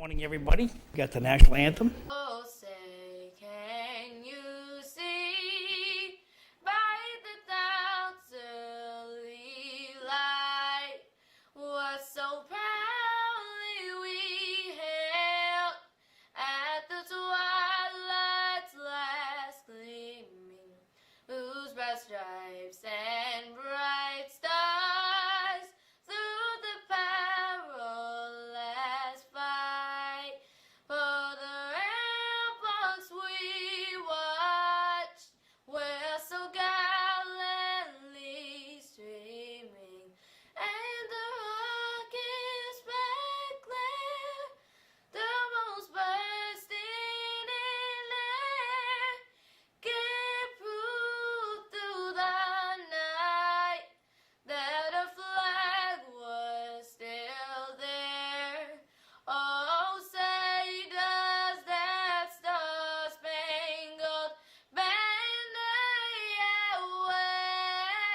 Morning, everybody. We got the national anthem. Oh, say, can you see by the clouds early light what so proudly we hailed at the twilight's last gleaming, whose bright stripes and bright stars through the perilous fight for the ramparts we watched were so gallantly streaming, and the rockets' red glare, the most bursting in air, gave proof through the night that a flag was still there. Oh, say does that star-spangled banner yet wave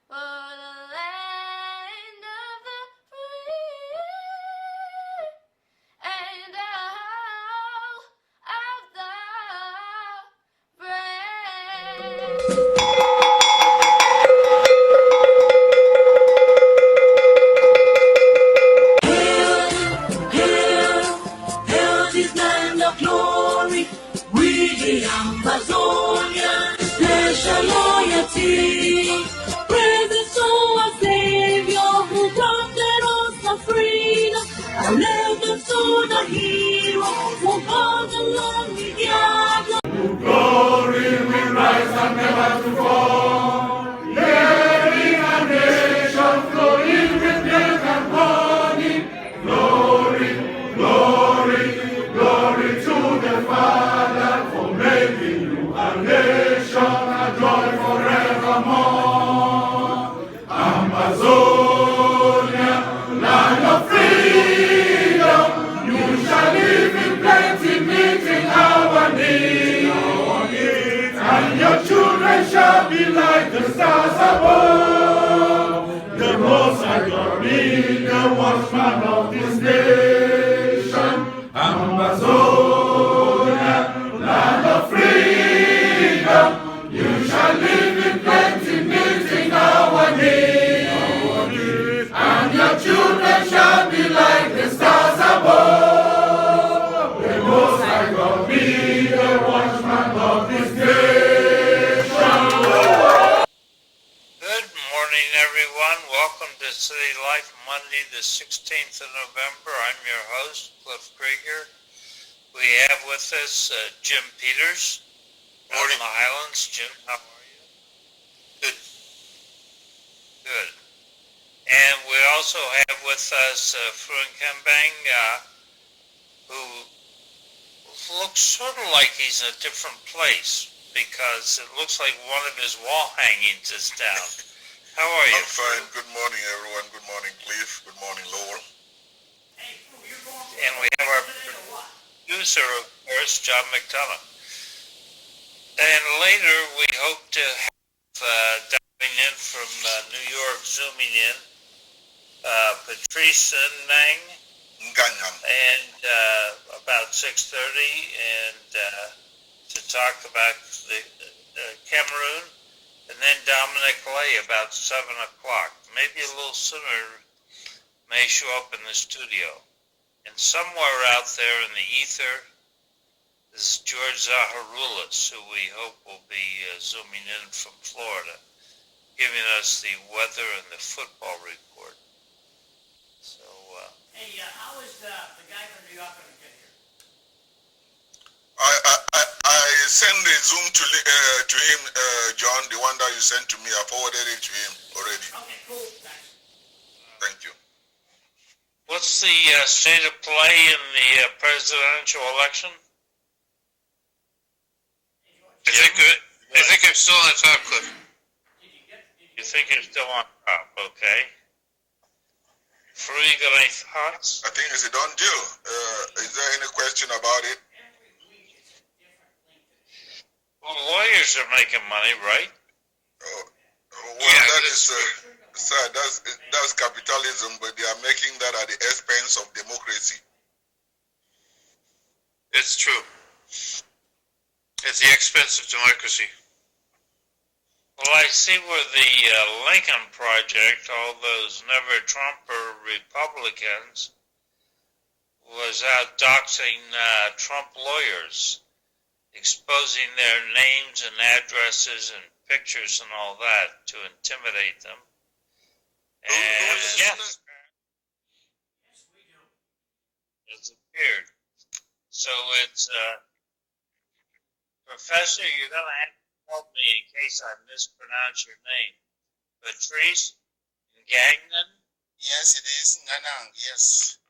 for the land of the free and all of the brave. Hail this land of glory, we the Ambazonia, special loyalty. Praise to our Savior who granted us the freedom. Allegiance to the hero who fought the land we gather. Glory will rise and never to fall. Hearing a nation flowing with milk and honey. Glory, glory, glory to the Father for making you a nation, a joy forevermore. Amazonia, land of freedom, you shall live in plenty, meeting our needs. And your children shall be like the stars above. The Most High God be the watchman of this nation. Ambazonia, land of freedom, you shall live in plenty, meeting our needs. And your children shall be like the stars above. The Most High God be the watchman of this nation. Good morning, everyone. Welcome to Citylive, Monday, the 16th of November. I'm your host, Cliff Krieger. We have with us Jim Peters from the Highlands. Jim, how are you? Good. Good. And we also have with us Fruin Kembang, who looks sort of like he's in a different place because it looks like one of his wall hangings is down. How are you? I'm fine. Good morning, everyone. Good morning, Cliff. Good morning, Lowell. And we have our producer, of course, John McDonough. And later we hope to have diving in from New York, zooming in, Patrice Nganang. and about 6:30, and to talk about the Cameroon, and then Dominic Lay about 7 o'clock. Maybe a little sooner may show up in the studio. And somewhere out there in the ether is George Zaharoulis, who we hope will be zooming in from Florida, giving us the weather and the football report. So, Hey, how is the guy from New York going to get here? I sent the Zoom to him, John, the one that you sent to me. I forwarded it to him already. Okay, cool. Thanks. Thank you. what's the state of play in the presidential election? I think I'm still on top, Cliff. You think you're still on top, okay? Free, you got any thoughts? I think it's a done deal. Is there any question about it? Well, lawyers are making money, right? Well, that is Sir, that's capitalism, but they are making that at the expense of democracy. It's true. It's the expense of democracy. Well, I see where the Lincoln Project, all those never-Trumper Republicans, was out doxing Trump lawyers, exposing their names and addresses and pictures and all that to intimidate them. And yes, Yes, we do. it's appeared. So it's, Professor, you're going to have to help me in case I mispronounce your name. Patrice Nganang? Yes, it is Nganang, yes.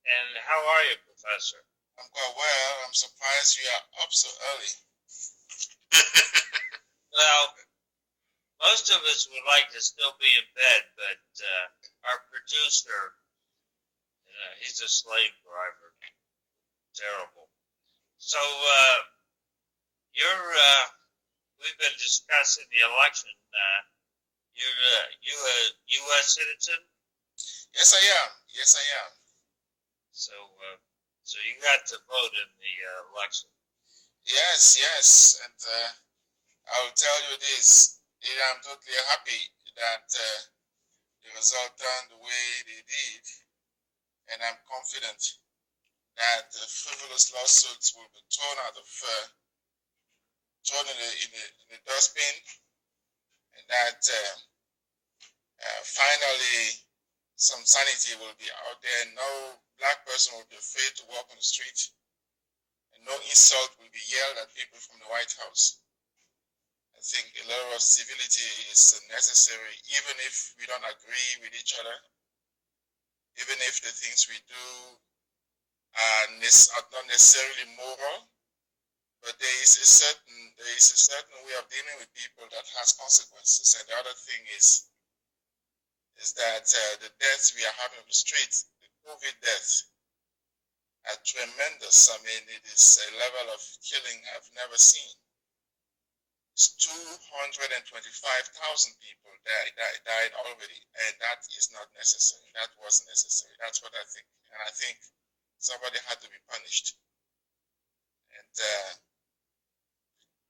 And how are you, Professor? I'm quite well. I'm surprised you are up so early. Well, most of us would like to still be in bed, but our producer, he's a slave driver. Terrible. So, we've been discussing the election. You a U.S. citizen? Yes, I am. Yes, I am. So you got to vote in the election. Yes, yes. And I will tell you this. I'm totally happy that the result turned the way they did. And I'm confident that the frivolous lawsuits will be thrown out of thrown in the dustbin, and that finally some sanity will be out there. No black person will be afraid to walk on the street, and no insult will be yelled at people from the White House. I think a level of civility is necessary, even if we don't agree with each other, even if the things we do are not necessarily moral. But there is a certain way of dealing with people that has consequences. And the other thing is that the deaths we are having on the streets, the COVID deaths, are tremendous. I mean, it is a level of killing I've never seen. It's 225,000 people died already, and that is not necessary. That wasn't necessary. That's what I think. And I think somebody had to be punished. And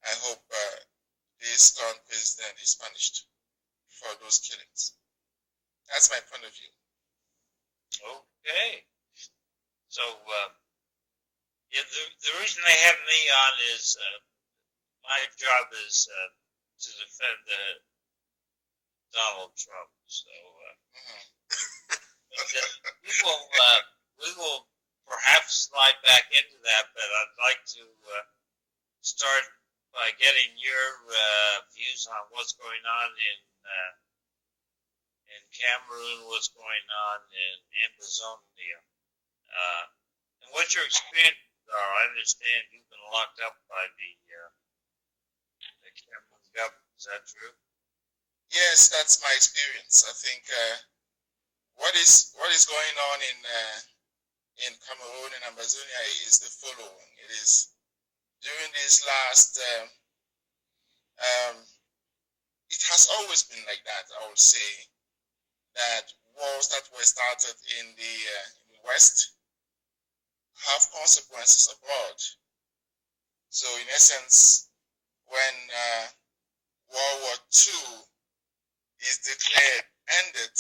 I hope this current president is punished for those killings. That's my point of view. Okay. So the reason they have me on is my job is to defend Donald Trump. So we will perhaps slide back into that, but I'd like to start by getting your views on what's going on in Cameroon, what's going on in Ambazonia, and what your experiences are. I understand you've been locked up by the Cameroon government. Is that true? Yes, that's my experience. I think what is going on in Cameroon and Ambazonia is the following. It is during this last, it has always been like that. I would say that wars that were started in the West have consequences abroad. So in essence, when World War II is declared ended,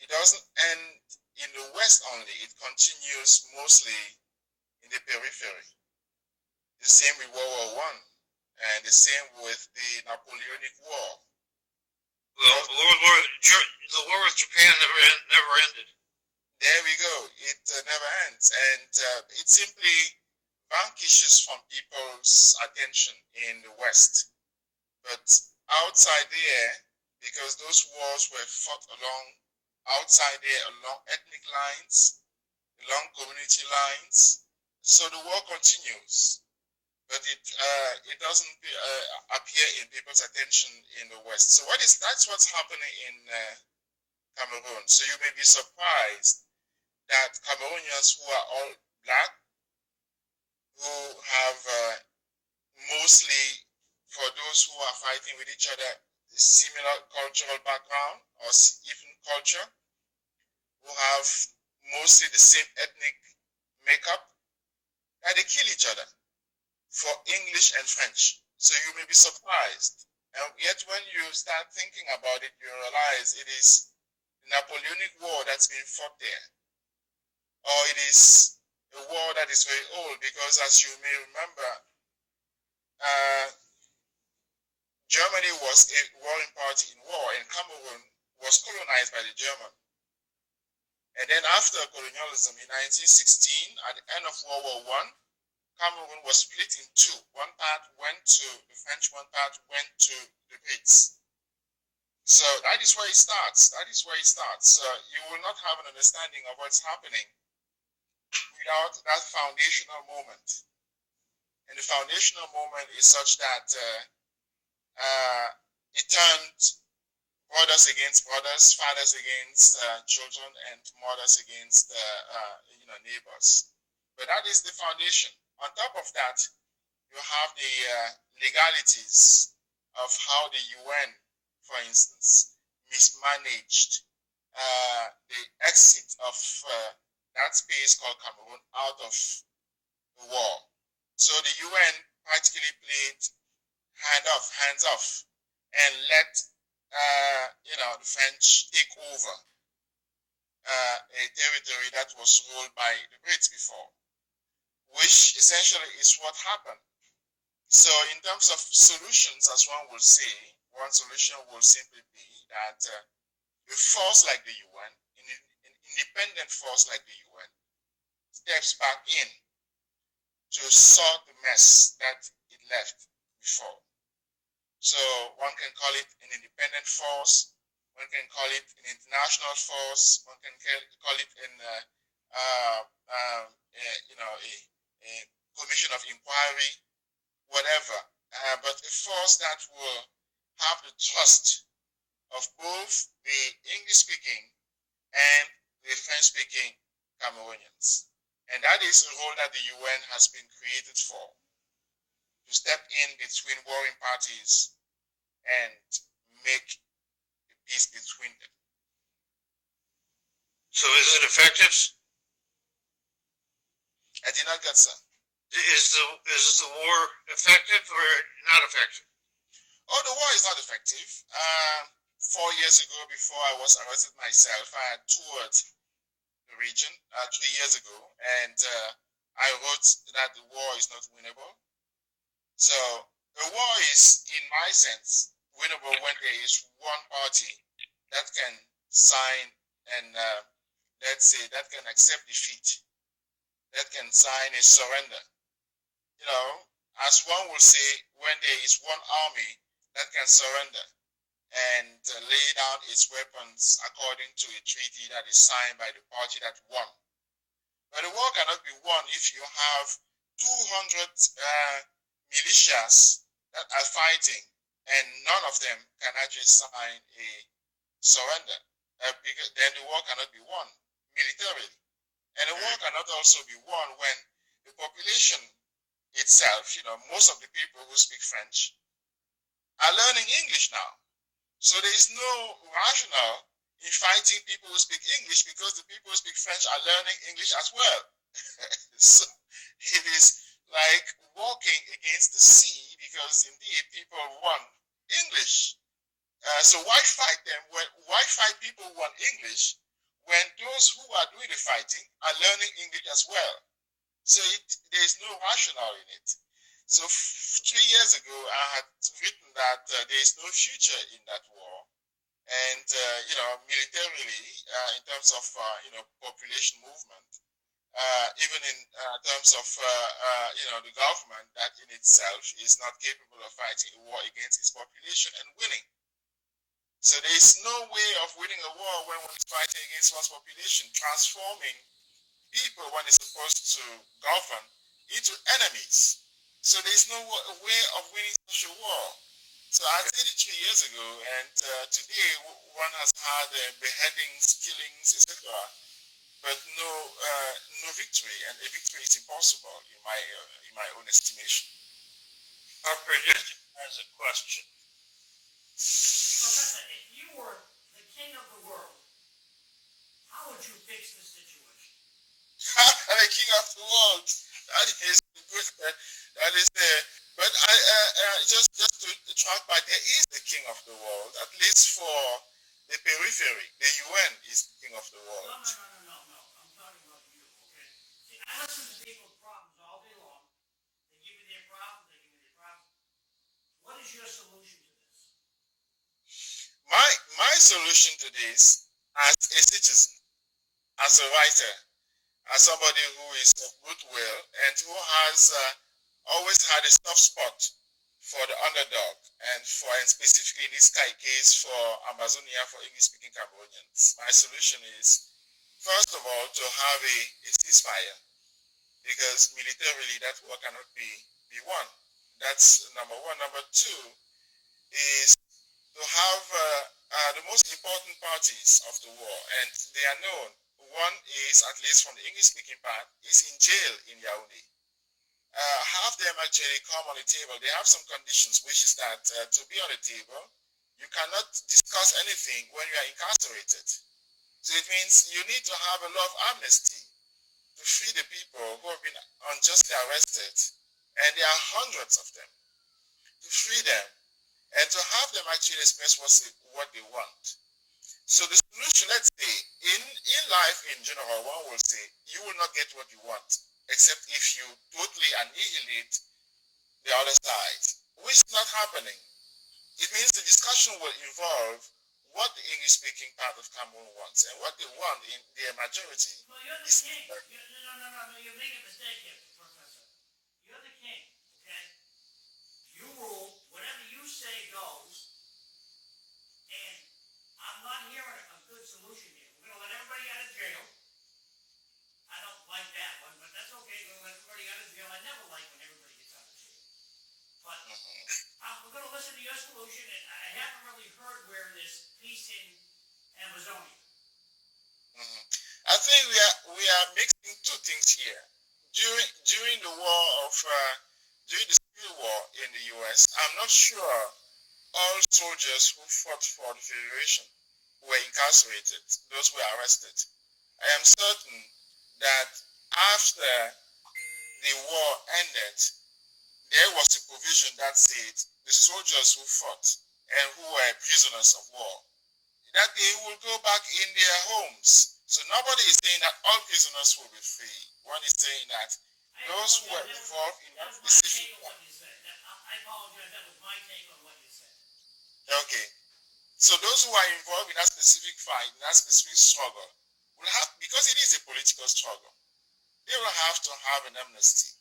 it doesn't end in the West only. It continues mostly in the periphery. The same with World War I, and the same with the Napoleonic War. The war with Japan never ended. There we go. It never ends, and it simply vanishes from people's attention in the West. But outside there, because those wars were fought outside there along ethnic lines, along community lines, so the war continues. But it doesn't appear in people's attention in the West. So that's what's happening in Cameroon. So you may be surprised that Cameroonians who are all black, who have mostly, for those who are fighting with each other, similar cultural background or even culture, who have mostly the same ethnic makeup, and they kill each other for English and French. So you may be surprised. And yet when you start thinking about it, you realize it is the Napoleonic War that's been fought there. Or it is a war that is very old, because as you may remember, Germany was a warring party in war, and Cameroon was colonized by the German. And then after colonialism in 1916, at the end of World War I, Cameroon was split in two. One part went to the French, one part went to the Brits. So that is where it starts. That is where it starts. You will not have an understanding of what's happening without that foundational moment. And the foundational moment is such that it turned brothers against brothers, fathers against children, and mothers against neighbors. But that is the foundation. On top of that, you have the legalities of how the UN, for instance, mismanaged the exit of that space called Cameroon out of the war. So the UN practically played hands off, and let the French take over a territory that was ruled by the Brits before, which essentially is what happened. So in terms of solutions, as one will say, one solution will simply be that a force like the UN, an independent force like the UN, steps back in to sort the mess that it left before. So one can call it an independent force, one can call it an international force, one can call it a commission of inquiry, whatever. But a force that will have the trust of both the English-speaking and the French-speaking Cameroonians. And that is a role that the UN has been created for, to step in between warring parties and make a peace between them. So is it effective? I did not get that. Is the war effective or not effective? Oh, the war is not effective. 4 years ago, before I was arrested myself, I had toured the region 3 years ago, and I wrote that the war is not winnable. So the war is, in my sense, winnable when there is one party that can sign and let's say that can accept defeat, that can sign a surrender. As one will say, when there is one army that can surrender and lay down its weapons according to a treaty that is signed by the party that won. But the war cannot be won if you have 200 militias that are fighting and none of them can actually sign a surrender. Because then the war cannot be won militarily. And the war cannot also be won when the population itself, most of the people who speak French are learning English now. So there is no rationale in fighting people who speak English, because the people who speak French are learning English as well. So it is like walking against the sea, because indeed people want English. So why fight them? Why fight people who want English when those who are doing the fighting are learning English as well? So there is no rationale in it. So 3 years ago, I had written that there is no future in that war. And, militarily, in terms of, population movement, even in terms of, the government that in itself is not capable of fighting a war against its population and winning. So there is no way of winning a war when one is fighting against one's population, transforming people when it's supposed to govern into enemies. So there is no way of winning such a war. So I did it 3 years ago, and today one has had beheadings, killings, etc., but no victory, and a victory is impossible in my own estimation. Our prediction has a question. Professor, if you were the king of the world, how would you fix the situation? The king of the world. That is good. That is but just to track back, there is the king of the world, at least for the periphery. The UN is the king of the world. No. I'm talking about you, okay? See, I listen to people's problems all day long. They give me their problems, What is your solution to this? My solution to this, as a citizen, as a writer, as somebody who is of goodwill and who has always had a soft spot for the underdog and specifically in this case for Ambazonia, for English-speaking Cameroonians, my solution is, first of all, to have a ceasefire, because militarily that war cannot be won. That's number one. Number two is to have the most important parties of the war, and they are known. One is, at least from the English-speaking part, is in jail in Yaoundé. Have them actually come on the table. They have some conditions, which is that to be on the table, you cannot discuss anything when you are incarcerated. So it means you need to have a law of amnesty to free the people who have been unjustly arrested, and there are hundreds of them, to free them and to have them actually express what they want. So the solution, let's say, in life in general, one will say, you will not get what you want, except if you totally annihilate the other side, which is not happening. It means the discussion will involve what the English-speaking part of Cameroon wants, and what they want in their majority. Well, you're the is king. No, you're making a mistake here, Professor. You're the king, okay? You rule, whatever you say goes, and I'm not hearing a good solution here. We're going to let everybody out of jail. I don't like that one, but that's okay. We're going to let everybody out of jail. I never like when everybody gets out of jail. But we're going to listen to your solution, and I haven't really heard where there's peace in Ambazonia. I think we are mixing two things here. During the war of during the civil war in the U.S., I'm not sure all soldiers who fought for the Federation were incarcerated. Those were arrested. I am certain that after the war ended, there was a provision that said the soldiers who fought and who were prisoners of war, that they will go back in their homes. So nobody is saying that all prisoners will be free. One is saying that those who were involved in that specific war. I apologize, that was my take on what you said. Okay. So those who are involved in that specific fight, in that specific struggle, will have, because it is a political struggle, they will have to have an amnesty.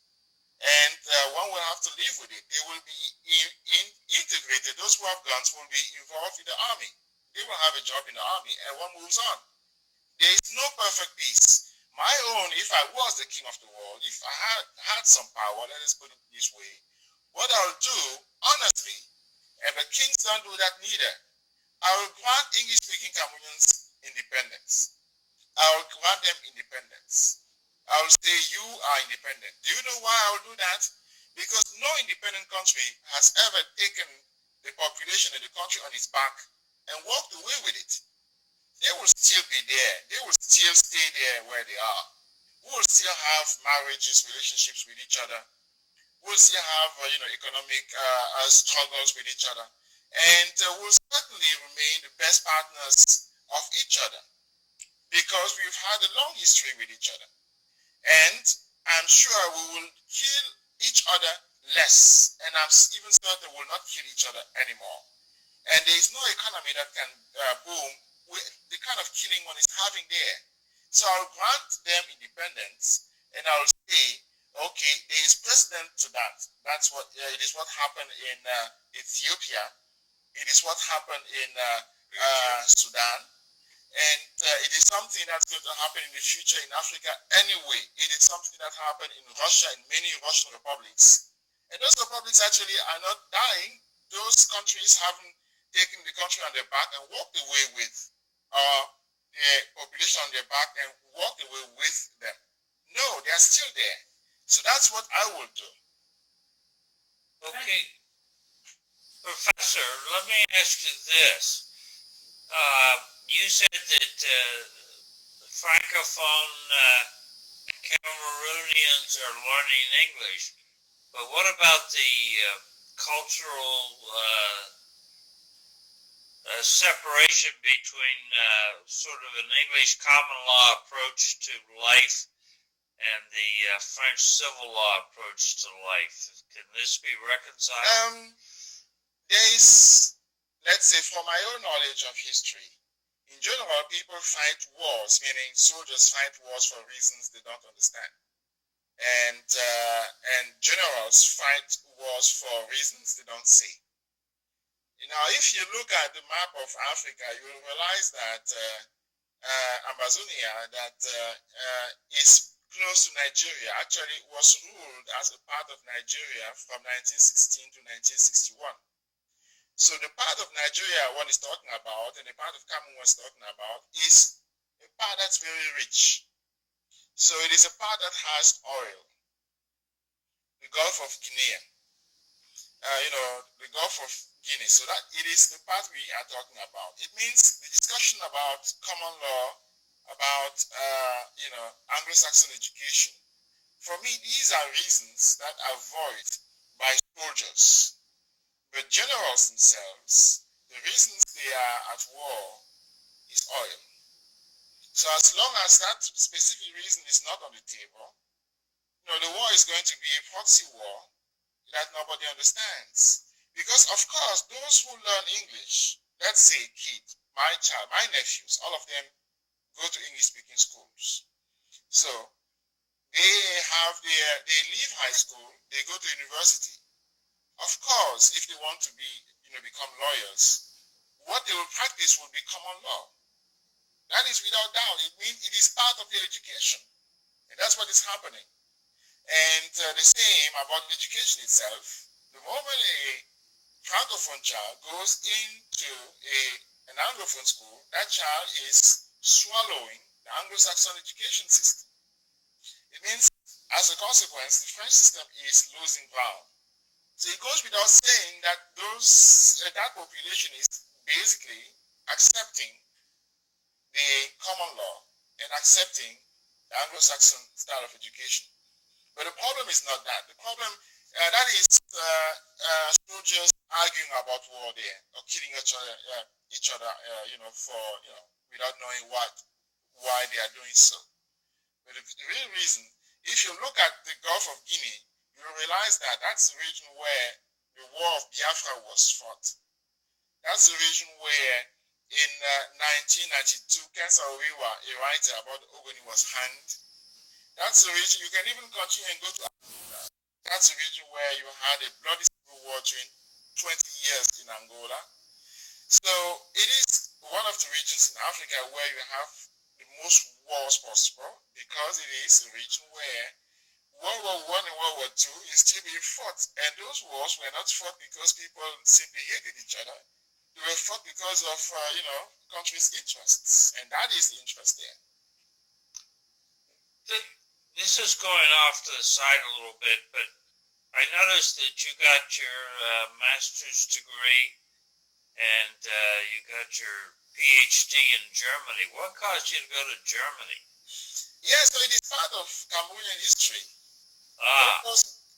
And one will have to live with it. They will be integrated. Those who have guns will be involved in the army. They will have a job in the army, and one moves on. There is no perfect peace. My own, if I was the king of the world, if I had some power, let us put it this way, what I'll do, honestly, and the kings don't do that neither, I will grant English-speaking Cameroonians independence. I will grant them independence. I will say you are independent. Do you know why I will do that? Because no independent country has ever taken the population of the country on its back and walked away with it. They will still be there. They will still stay there where they are. We will still have marriages, relationships with each other. We'll still have, economic struggles with each other. And we'll certainly remain the best partners of each other, because we've had a long history with each other. And I'm sure we will kill each other less. And I'm even certain we will not kill each other anymore. And there is no economy that can boom with the kind of killing one is having there. So I'll grant them independence, and I'll say, okay, there is precedent to that. That's what it is. What happened in Ethiopia. It is what happened in Sudan, and it is something that's going to happen in the future in Africa anyway. It is something that happened in Russia, in many Russian republics, and those republics actually are not dying. Those countries haven't taken the country on their back and walked away with their population on their back and walked away with them. No, they are still there. So that's what I will do. Okay. Professor, let me ask you this. You said that Francophone Cameroonians are learning English, but what about the cultural separation between sort of an English common law approach to life and the French civil law approach to life? Can this be reconciled? There is, let's say, from my own knowledge of history, in general, people fight wars, meaning soldiers fight wars for reasons they don't understand. And generals fight wars for reasons they don't see. Now, if you look at the map of Africa, you will realize that Ambazonia, that is close to Nigeria, actually was ruled as a part of Nigeria from 1916 to 1961. So the part of Nigeria one is talking about, and the part of Cameroon one is talking about, is a part that's very rich. So it is a part that has oil, the Gulf of Guinea, the Gulf of Guinea. So that it is the part we are talking about. It means the discussion about common law, about Anglo-Saxon education. For me, these are reasons that are voiced by soldiers. But generals themselves, the reasons they are at war is oil. So as long as that specific reason is not on the table, the war is going to be a proxy war that nobody understands. Because of course, those who learn English, let's say a kid, my child, my nephews, all of them go to English-speaking schools. So they leave high school, they go to university. Of course, if they want to become lawyers, what they will practice will be common law. That is without doubt. It means it is part of their education. And that's what is happening. And the same about education itself. The moment a Francophone child goes into an Anglophone school, that child is swallowing the Anglo-Saxon education system. It means, as a consequence, the French system is losing ground. So it goes without saying that that population is basically accepting the common law and accepting the Anglo-Saxon style of education. But the problem is not that. The problem that is soldiers arguing about war there or killing each other, without knowing why they are doing so. But the real reason, if you look at the Gulf of Guinea, you realize that that's the region where the War of Biafra was fought. That's the region where in 1992, Kensa Owiwa, a writer about Ogoni, was hanged. That's the region, you can even continue and go to Angola. That's the region where you had a bloody civil war during 20 years in Angola. So it is one of the regions in Africa where you have the most wars possible, because it is a region where World War I and World War II is still being fought. And those wars were not fought because people simply hated each other. They were fought because of, countries' interests. And that is the interest there. This is going off to the side a little bit, but I noticed that you got your master's degree and you got your PhD in Germany. What caused you to go to Germany? Yes, so it is part of Cameroonian history.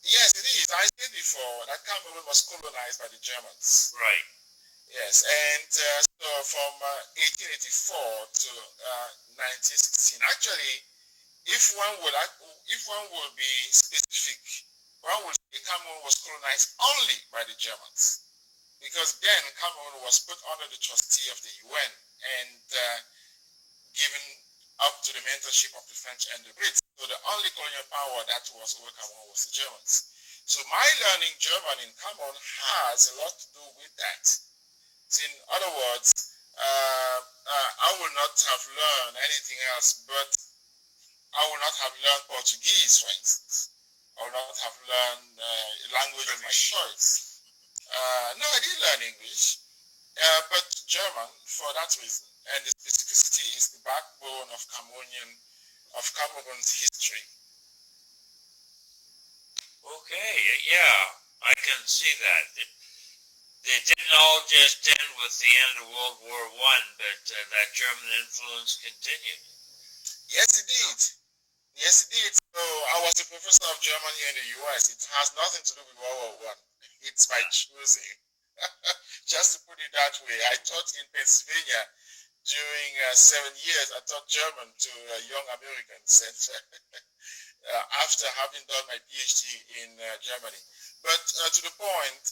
Yes, it is. I said before that Cameroon was colonized by the Germans. Right. Yes, and so from 1884 to 1916. Actually, if one would be specific, one would say Cameroon was colonized only by the Germans, because then Cameroon was put under the trustee of the UN and given up to the mentorship of the French and the Brits. So the only colonial power that was over Cameroon was the Germans. So my learning German in Cameroon has a lot to do with that. So in other words, I will not have learned anything else, but I will not have learned Portuguese, for instance. I will not have learned a language of my choice. No, I didn't learn English, but German for that reason. And the specificity is the backbone of Cameroon's history. Okay, yeah, I can see that. they didn't all just end with the end of World War I, but that German influence continued. Yes, it did. Yes, it did. So I was a professor of German here in the US. It has nothing to do with World War I. It's my choosing. Just to put it that way, I taught in Pennsylvania during 7 years. I taught German to young Americans and, after having done my PhD in Germany. But to the point,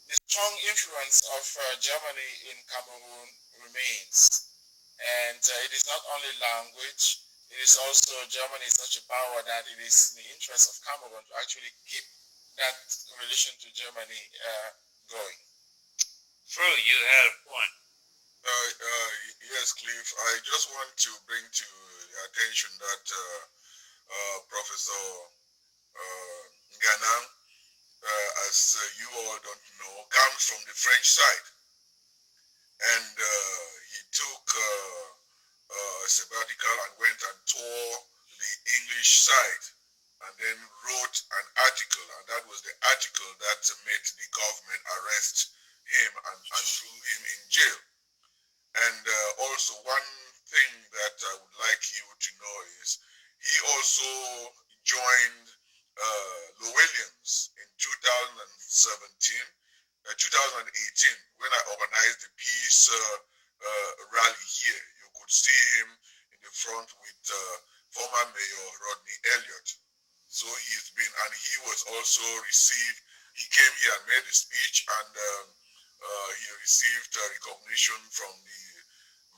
the strong influence of Germany in Cameroon remains. And it is not only language, it is also Germany is such a power that it is in the interest of Cameroon to actually keep that relation to Germany going. True, you had a point. Yes, Cliff. I just want to bring to the attention that Professor Nganang, as you all don't know, comes from the French side, and he took a sabbatical and went and toured the English side, and then wrote an article, and that was the article that made the government arrest him and threw him in jail. And also one thing that I would like you to know is he also joined Lowellians in 2018 when I organized the peace rally here. You could see him in the front with former Mayor Rodney Elliott. So he was also received, he came here and made a speech, and he received recognition from the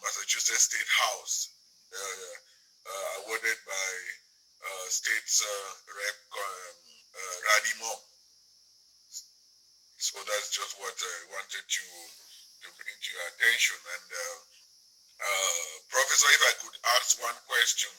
Massachusetts State House, awarded by State Rep Raddy Moore. So that's just what I wanted to bring to your attention. And Professor, if I could ask one question,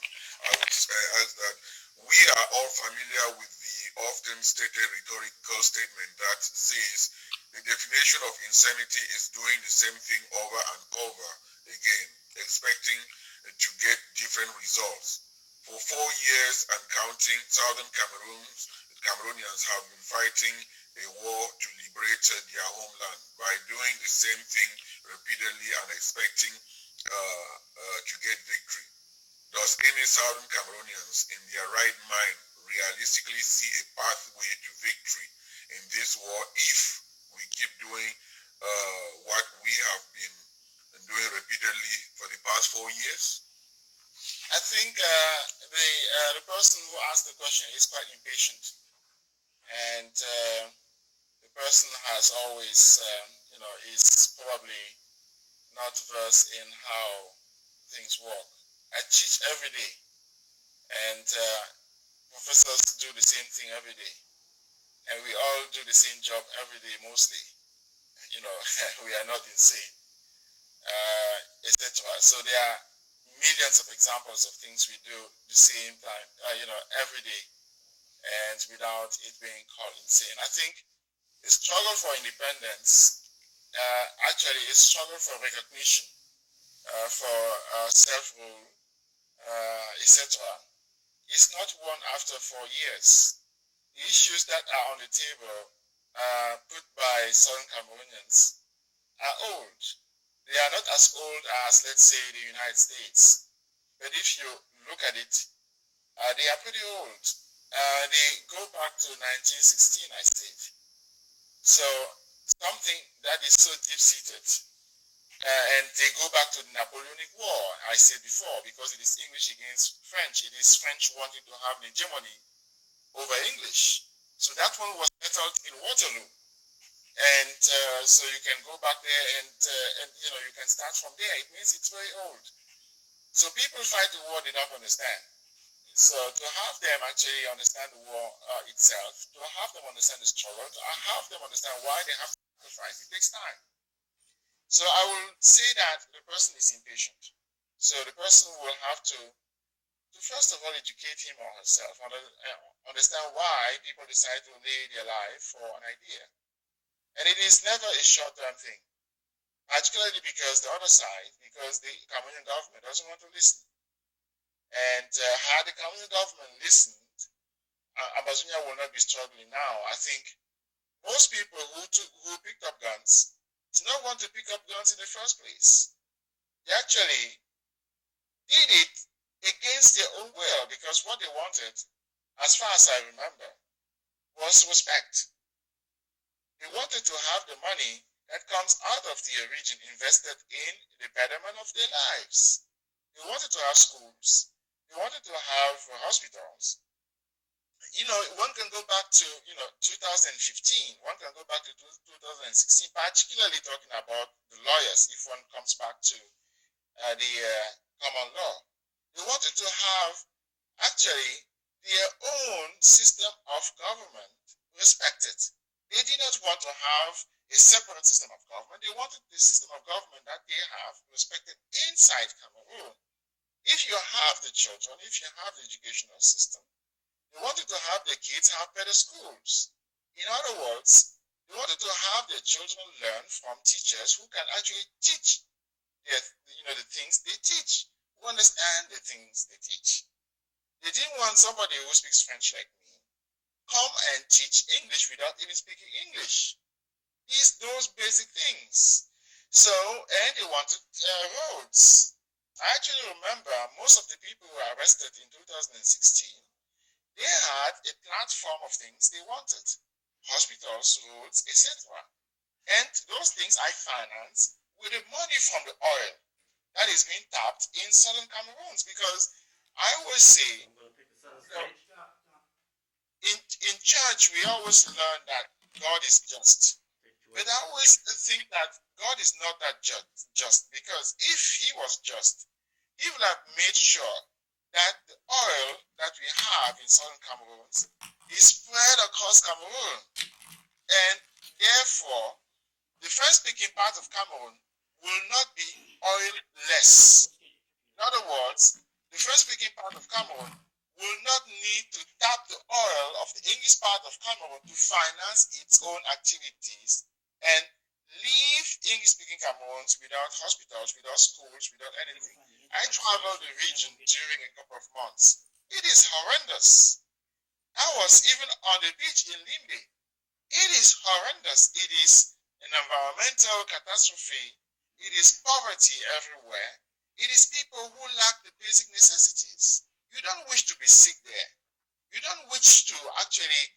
I would ask that we are all familiar with the often stated rhetorical statement that says the definition of insanity is doing the same thing over and over again, expecting to get different results. For 4 years and counting, southern Cameroonians have been fighting a war to liberate their homeland by doing the same thing repeatedly and expecting to get victory. Does any southern Cameroonians in their right mind realistically see a pathway to victory in this war if we keep doing what we have been doing repeatedly for the past 4 years? I think the person who asked the question is quite impatient, and the person has always, is probably not versed in how things work. I teach every day, and professors do the same thing every day, and we all do the same job every day mostly. We are not insane, etc. So there are millions of examples of things we do the same time, every day, and without it being called insane. I think the struggle for independence, actually a struggle for recognition, for self-rule, etc., is not won after 4 years. The issues that are on the table put by Southern Cameroonians are old. They are not as old as, let's say, the United States. But if you look at it, they are pretty old. They go back to 1916, I said. So something that is so deep-seated. And they go back to the Napoleonic War, I said before, because it is English against French. It is French wanting to have an hegemony over English. So that one was settled in Waterloo. And so you can go back there and you can start from there. It means it's very old. So people fight the war they don't understand. So to have them actually understand the war itself, to have them understand the struggle, to have them understand why they have to sacrifice, it takes time. So I will say that the person is impatient. So the person will have to first of all educate him or herself, understand why people decide to lay their life for an idea. And it is never a short-term thing, particularly because the other side, because the Cameroonian government doesn't want to listen. And had the Cameroonian government listened, Ambazonia will not be struggling now. I think most people who picked up guns did not want to pick up guns in the first place. They actually did it against their own will because what they wanted, as far as I remember, was respect. They wanted to have the money that comes out of the region invested in the betterment of their lives. They wanted to have schools. They wanted to have hospitals. You know, one can go back to, 2015. One can go back to 2016, particularly talking about the lawyers, if one comes back to the common law. They wanted to have, actually, their own system of government respected. They did not want to have a separate system of government. They wanted the system of government that they have respected inside Cameroon. If you have the children, if you have the educational system, they wanted to have the kids have better schools. In other words, they wanted to have their children learn from teachers who can actually teach the things they teach, who understand the things they teach. They didn't want somebody who speaks French like me come and teach English without even speaking English. Those basic things. So, and they wanted roads. I actually remember most of the people who were arrested in 2016, they had a platform of things they wanted. Hospitals, roads, etc. And those things I finance with the money from the oil that is being tapped in southern Cameroon. Because I always say, in church, we always learn that God is just. But I always think that God is not that just, because if he was just, he would have made sure that the oil that we have in southern Cameroon is spread across Cameroon. And therefore, the French-speaking part of Cameroon will not be oil-less. In other words, the French-speaking part of Cameroon will not need to tap the oil of the English part of Cameroon to finance its own activities and leave English-speaking Cameroons without hospitals, without schools, without anything. I traveled the region during a couple of months. It is horrendous. I was even on the beach in Limbe. It is horrendous. It is an environmental catastrophe. It is poverty everywhere. It is people who lack the basic necessities. You don't wish to be sick there. You don't wish to actually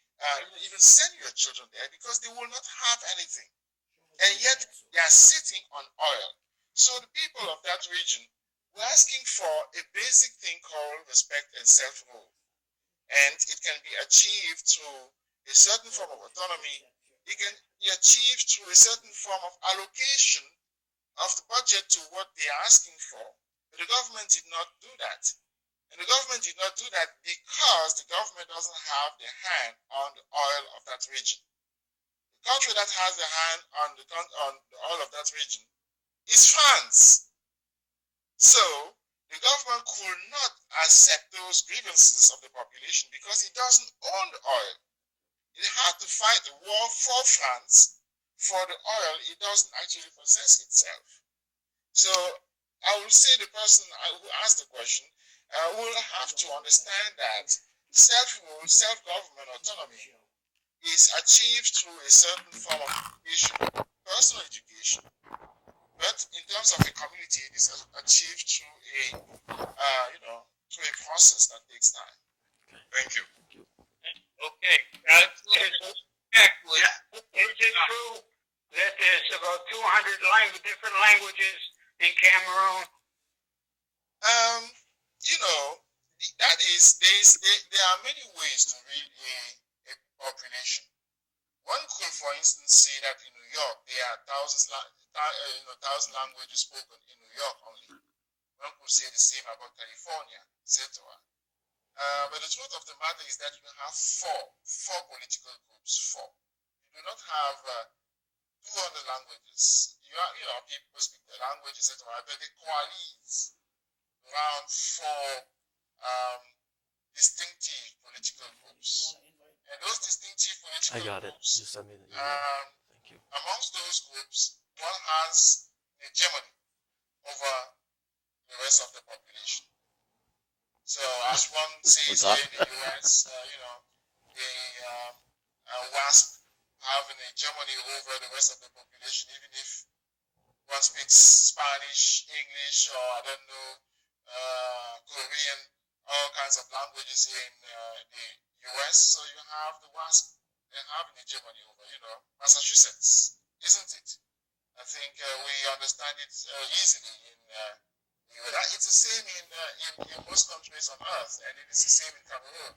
even send your children there because they will not have anything. And yet they are sitting on oil. So the people of that region were asking for a basic thing called respect and self-rule. And it can be achieved through a certain form of autonomy. It can be achieved through a certain form of allocation of the budget to what they are asking for. But the government did not do that. And the government did not do that because the government doesn't have the hand on the oil of that region. The country that has the hand on the oil of that region is France. So the government could not accept those grievances of the population because it doesn't own the oil. It had to fight a war for France for the oil it doesn't actually possess itself. So I will say the person who asked the question will have to understand that self-rule, self-government, autonomy is achieved through a certain form of education, personal education. But in terms of a community, it is achieved through through a process that takes time. Thank you. Okay, check. Is it true that there's about 200 different languages in Cameroon? That is, there are many ways to read a population. One could, for instance, say that in New York there are thousand languages spoken in New York only. One could say the same about California, etc. But the truth of the matter is that you have four political groups. You do not have 200 languages. People speak the language, etc. But they coalesce around four distinctive political groups. And those distinctive political groups, You sent me the email. Thank you. amongst those groups, one has the hegemony over the rest of the population. So as one says here in the US, the WASP having a hegemony over the rest of the population, even if one speaks Spanish, English, or I don't know, Korean, all kinds of languages in the US. So you have the WASP, they have an hegemony over, Massachusetts, isn't it? I think we understand it easily in it's the same in most countries on earth, and it is the same in Cameroon.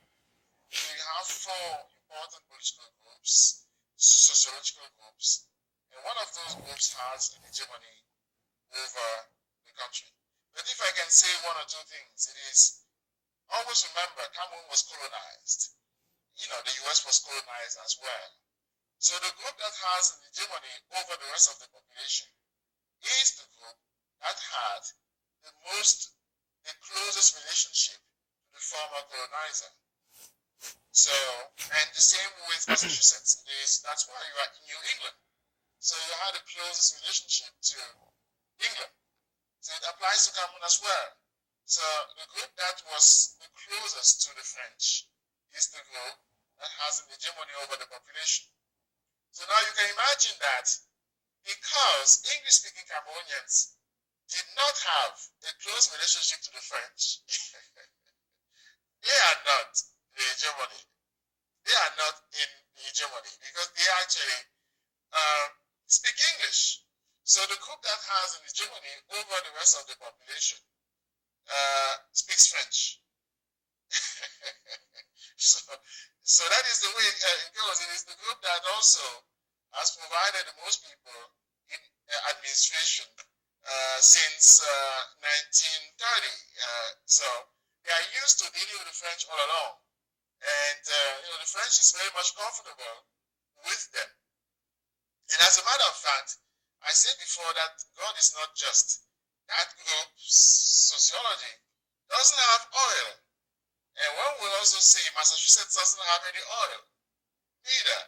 We have four important political groups, sociological groups, and one of those groups has an hegemony over the country. But if I can say one or two things, it is always remember Cameroon was colonized. The US was colonized as well. So the group that has an hegemony over the rest of the population is the group that had the closest relationship to the former colonizer. So, and the same with Massachusetts. That's why you are in New England. So you had the closest relationship to England. So it applies to Cameroon as well. So the group that was the closest to the French is the group that has an hegemony over the population. So now you can imagine that because English-speaking Cameroonians did not have a close relationship to the French, they are not the hegemony. They are not in the hegemony because they actually speak English. So the group that has an hegemony over the rest of the population speaks French. So that is the way it goes. It is the group that also has provided the most people in administration since 1930. So they are used to dealing with the French all along. And the French is very much comfortable with them. And as a matter of fact, I said before that God is not just. That group, sociology, doesn't have oil. And one will also say Massachusetts doesn't have any oil either.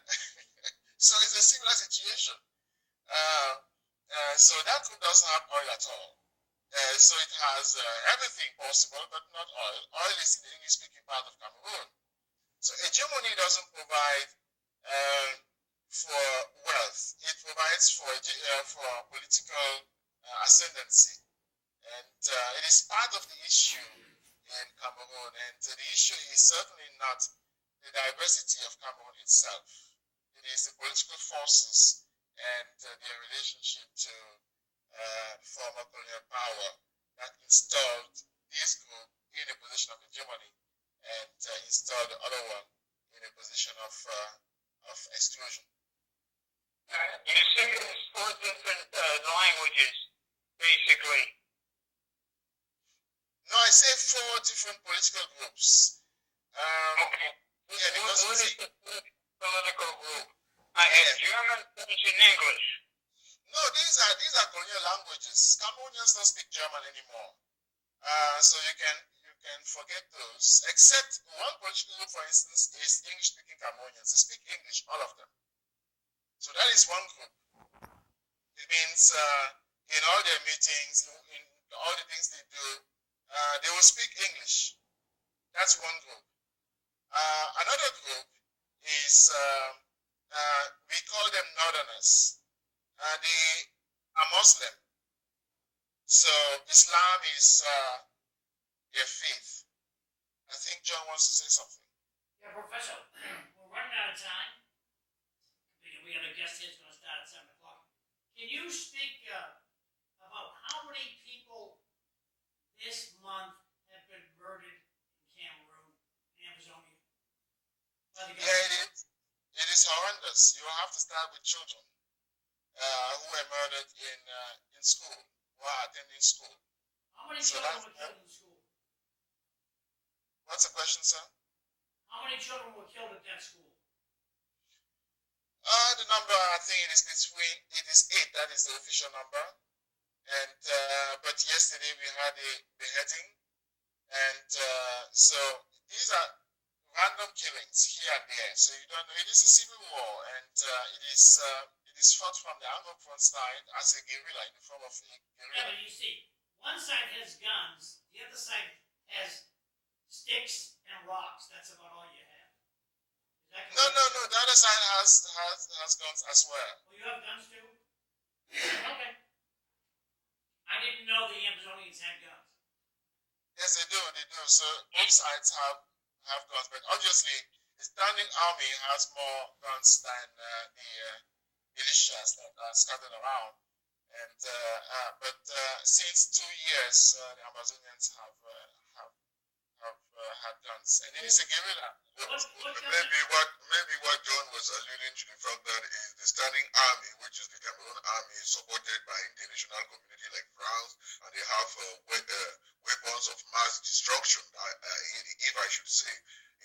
So it's a similar situation. So that group doesn't have oil at all. So it has everything possible, but not oil. Oil is in the English-speaking part of Cameroon. So hegemony doesn't provide for wealth. It provides for political ascendancy. And it is part of the issue in Cameroon. And the issue is certainly not the diversity of Cameroon itself. It is the political forces and their relationship to former colonial power that installed this group in a position of hegemony and installed the other one in a position of exclusion. You see, there's four different languages, basically. No, I say four different political groups. Okay. Yeah, because What is see, the political group? I have German, French, and English. no, these are colonial languages. Cameroonians don't speak German anymore, so you can forget those. Except one political group, for instance, is English-speaking Cameroonians. They speak English, all of them. So that is one group. It means in all their meetings, in all the things they do, they will speak English. That's one group. Another group is, we call them Northerners. They are Muslim. So Islam is their faith. I think John wants to say something. Yeah, Professor, we're running out of time. We have a guest here that's going to start at 7 o'clock. Can you speak about how many people this month have been murdered in Cameroon, in Ambazonia? Yeah, it is horrendous. You have to start with children who were murdered in school, who are attending school. How many children were killed in school? What's the question, sir? How many children were killed at that school? The number, I think it is 8. That is the official number. And but yesterday we had a beheading, and so these are random killings here and there. So you don't know. It is a civil war, and it is fought from the Anglophone side as a guerrilla in the form of a guerrilla. Yeah, but you see, one side has guns, the other side has sticks and rocks. That's about all you have. Is that No, correct? no, no. The other side has guns as well. Well, you have guns too? Okay. I didn't know the Ambazonians had guns. Yes, they do. They do. So both sides have guns, but obviously the standing army has more guns than the militias that are scattered around. And but since 2 years, the Amazonians have had guns, and it is a guerrilla. Maybe what John was alluding to the fact that is the standing army, which is the Cameroon army, is supported by international community like France, and they have weapons of mass destruction. If I should say,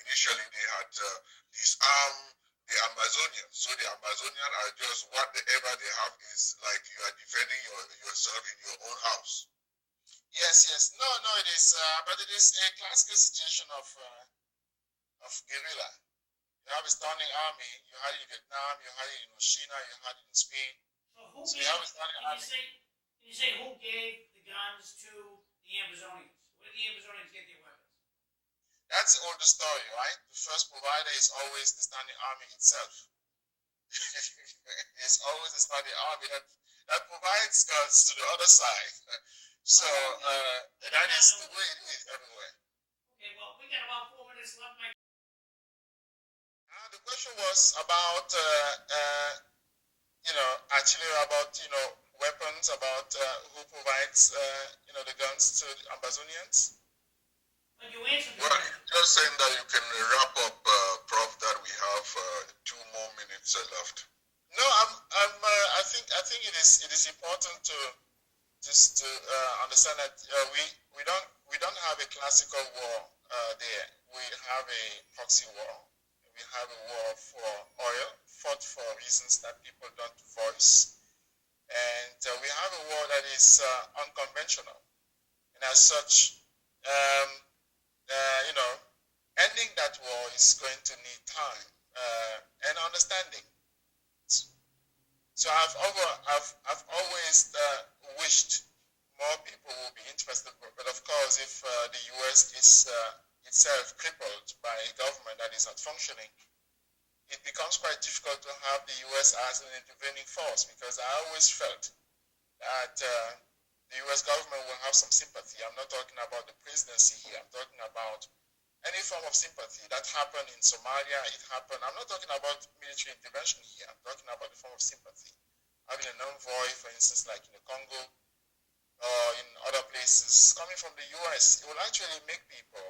initially they had disarmed the Amazonians. So the Amazonians are just whatever they have is like you are defending yourself in your own house. Yes, yes. No, no, it is, but it is a classical situation of guerrilla. You have a standing army. You had it in Vietnam. You had it in Oshina. You had it in Spain. So you have a standing army. Can you say who gave the guns to the Ambazonians? Where did the Ambazonians get their weapons? That's the older story, right? The first provider is always the standing army itself. It's always the standing army that provides guns to the other side. So that is the way it is everywhere. Okay, well, we got about 4 minutes left. The question was about, actually about, weapons, about who provides, the guns to the Ambazonians. But you answered the Well, question. just saying that you can wrap up, Prof, that we have 2 more minutes left. No, I think it is important to just to understand that we don't have a classical war there. We have a proxy war. We have a war for oil, fought for reasons that people don't voice, and we have a war that is unconventional, and as such, ending that war is going to need time and understanding. So I've always wished more people will be interested, but of course, if the U.S. is itself crippled by a government that is not functioning, it becomes quite difficult to have the U.S. as an intervening force, because I always felt that the U.S. government will have some sympathy. I'm not talking about the presidency here. I'm talking about any form of sympathy. That happened in Somalia. It happened. I'm not talking about military intervention here. I'm talking about a form of sympathy. Having an envoy, for instance, like in the Congo or in other places, coming from the U.S., it will actually make people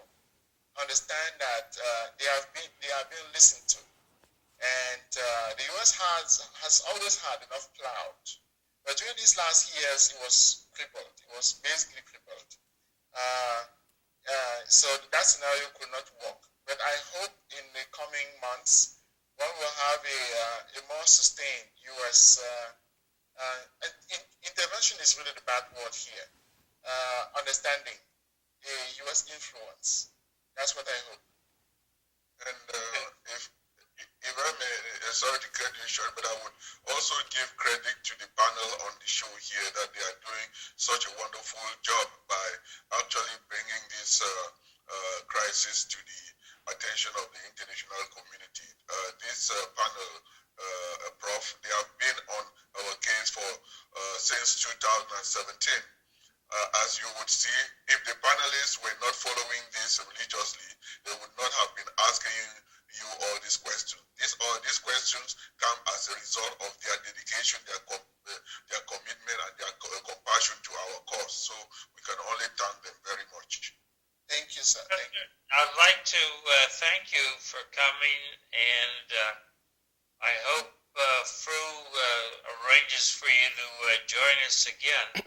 understand that they are being listened to, and the U.S. has always had enough clout, but during these last years it was crippled. It was basically crippled. So that scenario could not work. But I hope in the coming months one will have a more sustained U.S. Intervention is really the bad word here. Understanding a U.S. influence. That's what I hope. And if I may, sorry to cut you short, but I would also give credit to the panel on the show here that they are doing such a wonderful job by actually bringing this crisis to the attention of the international community. This panel, Prof, they have been on our case for since 2017. As you would see, if the panelists were not following this religiously, they would not have been asking you all these questions. These questions come as a result of their dedication, their commitment, and their compassion to our cause. So we can only thank them very much. Thank you, sir. Thank you. I'd like to thank you for coming, and I hope Fru arranges for you to join us again.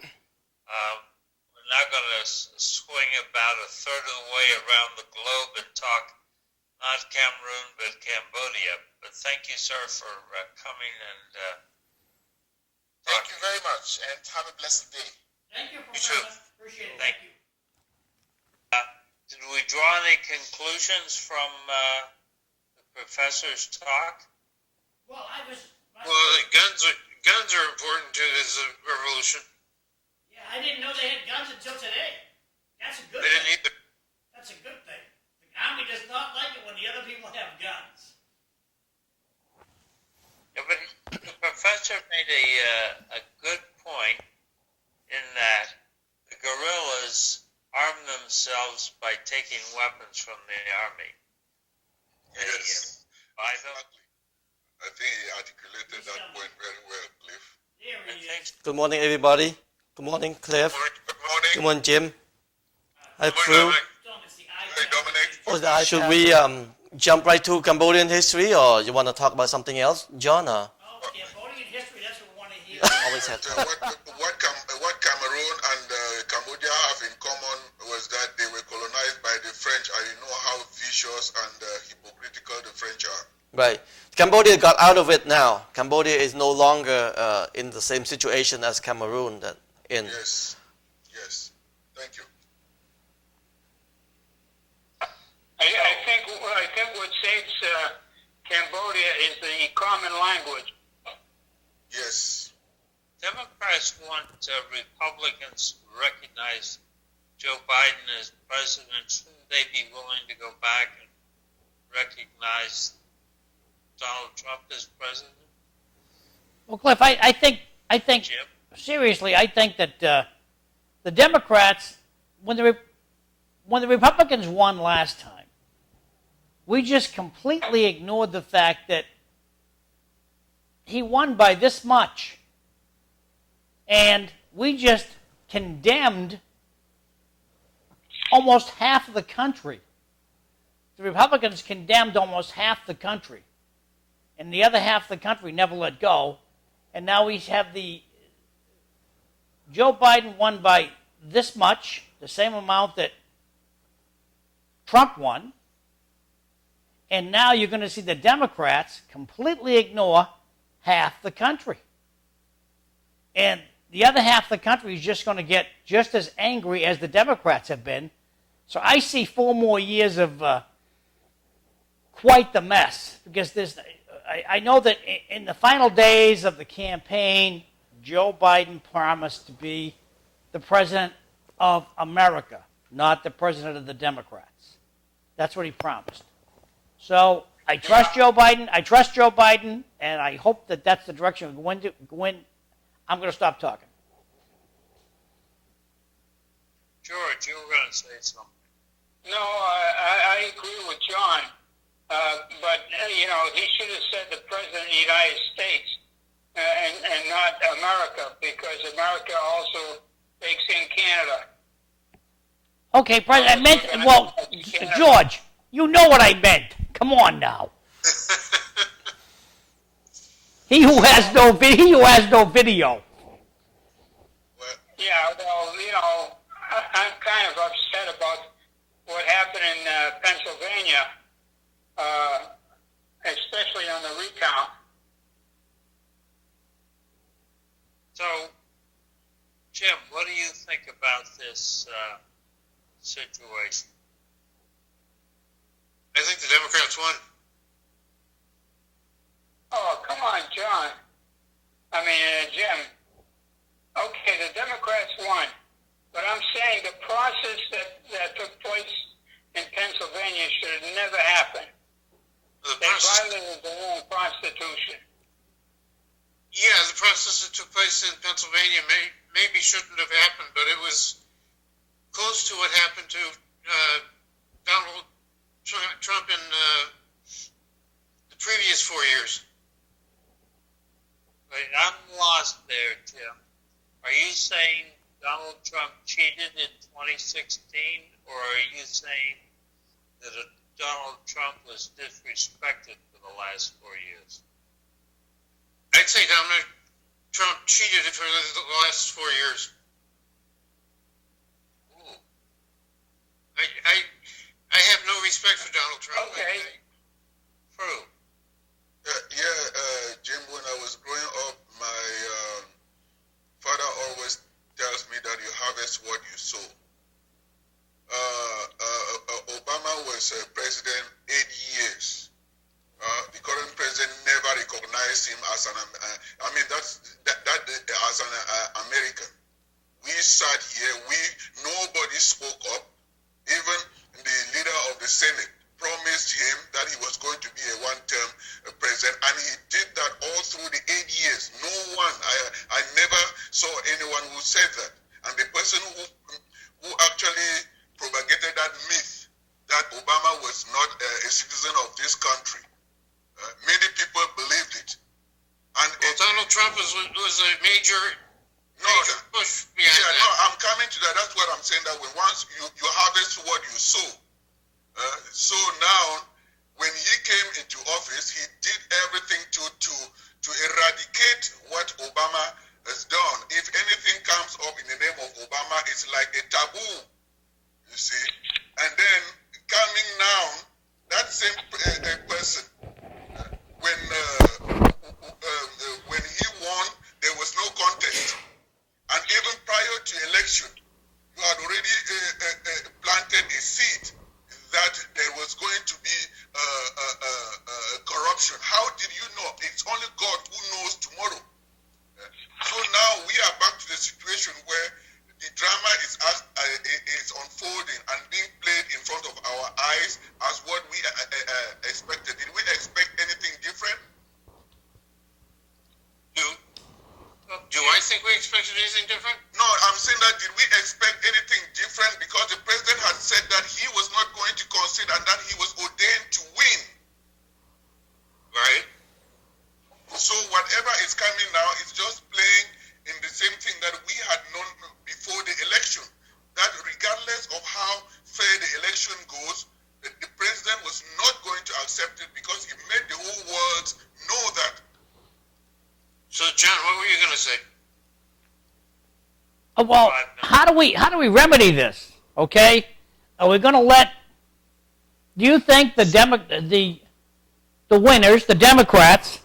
We're now going to swing about a third of the way around the globe and talk not Cameroon but Cambodia. But thank you, sir, for coming and Thank you very much, and have a blessed day. Thank you, You too. Professor. Appreciate it. Thank you. Did we draw any conclusions from the professor's talk? Well, Guns are important to this revolution. Yeah, I didn't know they had guns until today. That's a good They didn't thing. either. That's a good thing. The army does not like it when the other people have guns. a good point in that the guerrillas arm themselves by taking weapons from the army. Yes, Buy them. exactly. I think he articulated that point very well, Cliff. I think Good morning, everybody. Good morning, Cliff. Good morning. Good morning, Jim. Hi, Good Prue. morning, Hey, Dominic. Should we jump right to Cambodian history, or you want to talk about something else, John? Cambodian history, that's what we want to hear. Always have So to. what Cameroon and Cambodia have in common was that they were colonized by the French, and you know how vicious and hypocritical the French are. Right. Cambodia got out of it now. Cambodia is no longer in the same situation as Cameroon. Yes, yes. Thank you. I think what saves Cambodia is the common language. Yes. Democrats want Republicans to recognize Joe Biden as president. Shouldn't they be willing to go back and recognize Donald Trump as president? Well, Cliff, I think, Jim? seriously, I think that the Democrats, when the Republicans won last time, we just completely ignored the fact that he won by this much. And we just condemned almost half of the country. The Republicans condemned almost half the country. And the other half of the country never let go. And now we have Joe Biden won by this much, the same amount that Trump won. And now you're going to see the Democrats completely ignore half the country. And the other half of the country is just going to get just as angry as the Democrats have been. So I see 4 more years of quite the mess. Because I know that in the final days of the campaign, Joe Biden promised to be the president of America, not the president of the Democrats. That's what he promised. So I trust Joe Biden. And I hope that that's the direction we're going to go in. I'm going to stop talking. George, you were going to say something. No, I agree with John. But, he should have said the President of the United States and not America, because America also takes in Canada. Okay, President, I meant, well, George, you know what I meant. Come on now. He who has no video. Yeah, well, I'm kind of upset about what happened in Pennsylvania, especially on the recount. So, Jim, what do you think about this situation? I think the Democrats won. Oh, come on, John. Jim. Okay, the Democrats won. But I'm saying the process that took place in Pennsylvania should have never happened. They violated their own Constitution. Yeah, the process that took place in Pennsylvania maybe shouldn't have happened, but it was close to what happened to Donald Trump in the previous 4 years. Wait, I'm lost there, Jim. Are you saying Donald Trump cheated in 2016, or are you saying that Donald Trump was disrespected for the last 4 years? I'd say Donald Trump cheated for the last 4 years. Ooh. I have no respect for Donald Trump. Okay. True. Jim, when I was growing up, my father always tells me that you harvest what you sow. Obama was president 8 years. The current president never recognized him as as an American. We sat here. Nobody spoke up. Even the leader of the Senate promised him that he was going to be a one-term president, and he did that all through the 8 years. No one a citizen of this country. Many people believed it. And Donald Trump was a major push behind that. No, I'm coming to that. That's what I'm saying, that when once you harvest what you sow. So now, when he came into office, he did everything to eradicate what Obama has done. If anything comes up in the name of Obama, it's like a taboo, you see. And then coming now, that same person, when he won, there was no contest. And even prior to election, you had already planted a seed that there was going to be corruption. How did you know? It's only God who knows tomorrow. So now we are back to the situation where the drama is unfolding and being played in front of our eyes as what we expected. Did we expect anything different? Do I think we expected anything different? No, I'm saying that did we expect anything different, because the president had said that he was not going to concede and that he was ordained to win. Right. So whatever is coming now is just playing in the same thing that we had known before the election, that regardless of how fair the election goes, the president was not going to accept it, because he made the whole world know that. So, John, what were you going to say? Well, how do we remedy this? Okay, are we going to let? Do you think the winners, the Democrats,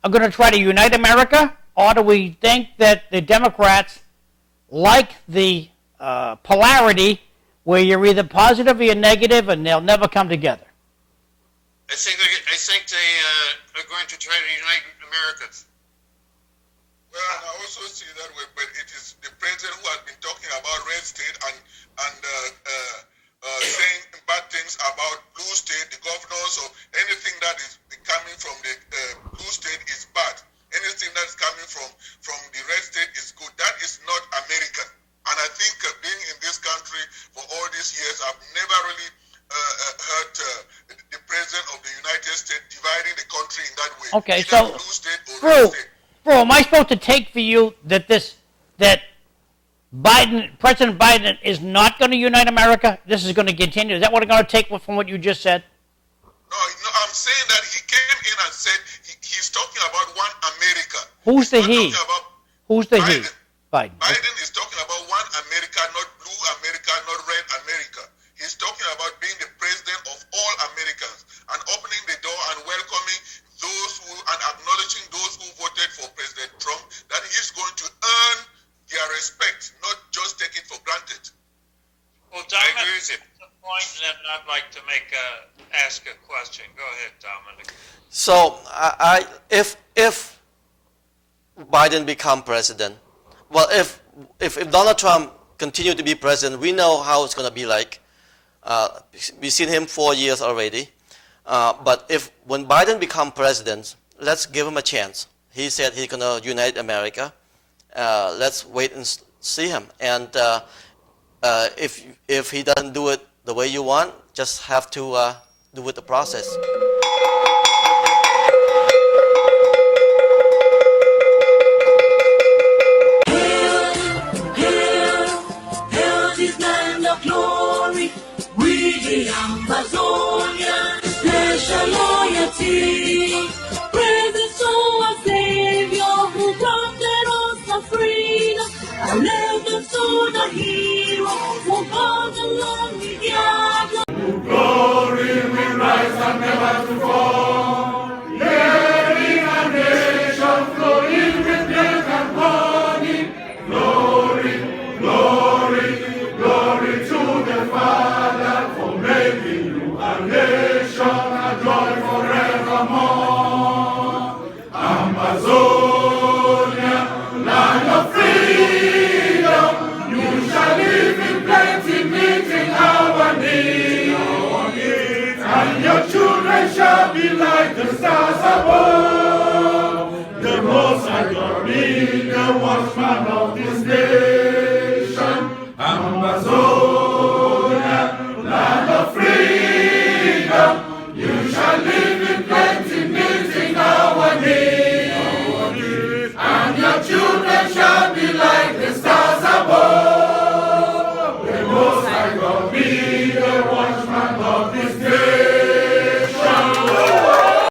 are going to try to unite America, or do we think that the Democrats like the polarity where you're either positive or you're negative, and they'll never come together? I think they are going to try to unite Americans. Well, I also see that way, but it is the president who has been talking about red state and saying bad things about blue state, the governors, or anything that is coming from the blue state is bad. Anything that is coming from the red state is good. That is not American. And I think being in this country for all these years, I've never really heard the president of the United States dividing the country in that way. Okay, either so blue state or red state. Bro, am I supposed to take for you that President Biden is not going to unite America? This is going to continue. Is that what I'm going to take from what you just said? No, I'm saying that he came in and said he's talking about one America. Who's the he? Who's the Biden. he? Biden. Biden is talking about one America, not blue America, not red America. He's talking about being the president of all Americans and opening the door and welcoming those who and acknowledging those who voted for President Trump, that he's going to earn their respect, not just take it for granted. Well, Dominic, that's the point that I'd like to ask a question. Go ahead, Dominic. So, if Biden become president, well, if Donald Trump continue to be president, we know how it's going to be like. We've seen him 4 years already. But when Biden become president, let's give him a chance. He said he's going to unite America. Let's wait and see him. And if he doesn't do it the way you want, just have to do it the process. Hail this land of glory, we the Ambazonia, special loyalty. Praise the soul of Savior who granted us the freedom, and left us to the hero who fought along the gather. Glory will rise and never to fall. Hearing a nation flowing with milk and honey. Glory, glory, glory to the Father for making you a nation, a joy forevermore. Ambazonia, land of freedom, you shall live in plenty, meeting our needs. And your children shall be like the stars above. The Most High God be the watchman of